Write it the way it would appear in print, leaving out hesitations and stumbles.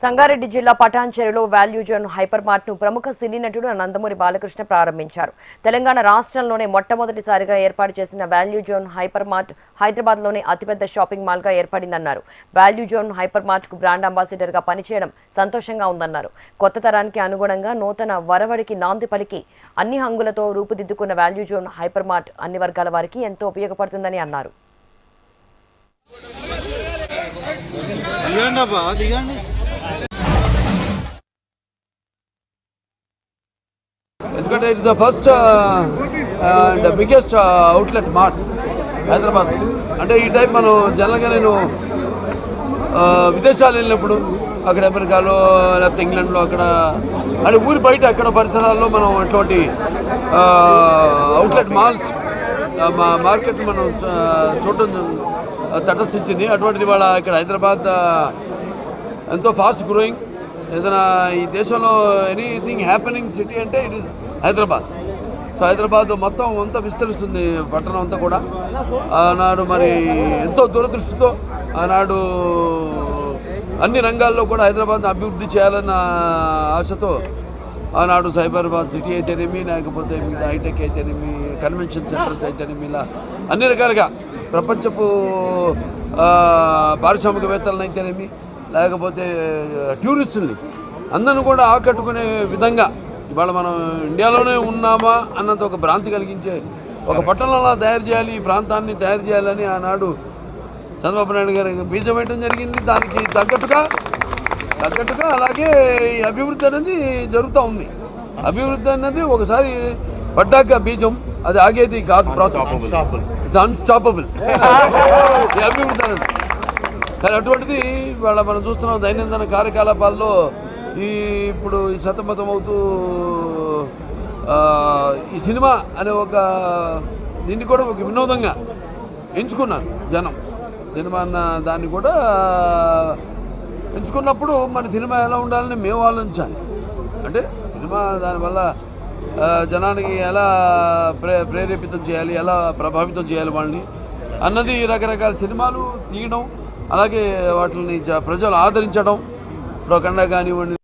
సంగారెడ్డి జిల్లా పటాన్చెరులో value zone hyper mart ను ప్రముఖ సినీ నటుడు నందమూరి బాలకృష్ణ ప్రారంభించారు. తెలంగాణ రాష్ట్రంలోనే మొట్టమొదటిసారిగా ఏర్పాటు చేసిన value zone hyper mart Hyderabad లోనే అతిపెద్ద షాపింగ్ మాల్ గా ఏర్పడిందన్నారు. వాల్యూ జోన్ హైపర్ మార్ట్ కు బ్రాండ్ అంబాసిడర్ గా పనిచేయడం సంతోషంగా ఉందన్నారు. కొత్త తరానికి అనుగుణంగా నూతన వరవడికి నాంది పలికి అన్ని హంగులతో రూపుదిద్దుకున్న వాల్యూ జోన్ హైపర్ మార్ట్ అన్ని వర్గాల వారికి ఎంతో ఉపయోగపడుతుందని అన్నారు. ఎందుకంటే it's the first and biggest outlet mart Hyderabad. అంటే ఈ టైప్ మనం జనరల్గా నేను విదేశాలు వెళ్ళినప్పుడు అక్కడ అమెరికాలో లేకపోతే ఇంగ్లాండ్లో అక్కడ అంటే ఊరి బయట అక్కడ పరిసరాల్లో మనం అటువంటి అవుట్లెట్ మాల్స్ మార్కెట్ మనం చూడటం తటస్థించింది. అటువంటిది ఇవాళ ఇక్కడ హైదరాబాద్ ఎంతో ఫాస్ట్ గ్రోయింగ్. ఏదైనా ఈ దేశంలో ఎనీథింగ్ హ్యాపెనింగ్ సిటీ అంటే it is Hyderabad. So Hyderabad మొత్తం అంతా విస్తరిస్తుంది, పట్టణం అంతా కూడా. ఆనాడు మరి ఎంతో దూరదృష్టితో ఆనాడు అన్ని రంగాల్లో కూడా హైదరాబాద్ని అభివృద్ధి చేయాలన్న ఆశతో ఆనాడు సైబరాబాద్ సిటీ అయితేనేమి, లేకపోతే మిగతా హైటెక్ అయితేనేమి, కన్వెన్షన్ సెంటర్స్ అయితేనేమి, ఇలా అన్ని రకాలుగా ప్రపంచపు పారిశ్రామికవేత్తలను అయితేనేమి, లేకపోతే టూరిస్టుల్ని అందరిని కూడా ఆకట్టుకునే విధంగా ఇవాళ మనం ఇండియాలోనే ఉన్నామా అన్నంత ఒక భ్రాంతి కలిగించే ఒక పట్టణంలో తయారు చేయాలి, ఈ ప్రాంతాన్ని తయారు చేయాలని ఆనాడు చంద్రబాబు నాయుడు గారు బీజం వేయడం జరిగింది. దానికి తగ్గట్టుగా అలాగే ఈ అభివృద్ధి అనేది జరుగుతూ ఉంది. అభివృద్ధి అనేది ఒకసారి పడ్డాక బీజం అది ఆగేది కాదు, ప్రాసెస్ ఇట్స్ అన్స్టాపబుల్ ఈ అభివృద్ధి అనేది. సరే, అటువంటిది ఇవాళ మనం చూస్తున్నాం దైనందిన కార్యకలాపాల్లో ఇప్పుడు సతమతం అవుతూ ఈ సినిమా అనే ఒక దీన్ని కూడా ఒక వినోదంగా ఎంచుకున్నారు జనం. సినిమా అన్న దాన్ని కూడా ఎంచుకున్నప్పుడు మన సినిమా ఎలా ఉండాలని మేము ఆలోచించాలి. అంటే సినిమా దానివల్ల జనానికి ఎలా ప్రేరేపితం చేయాలి, ఎలా ప్రభావితం చేయాలి వాళ్ళని అన్నది రకరకాల సినిమాలు తీయడం, అలాగే వాటిని ప్రజలు ఆదరించడం. ఇప్పుడు అఖండ కానివ్వండి,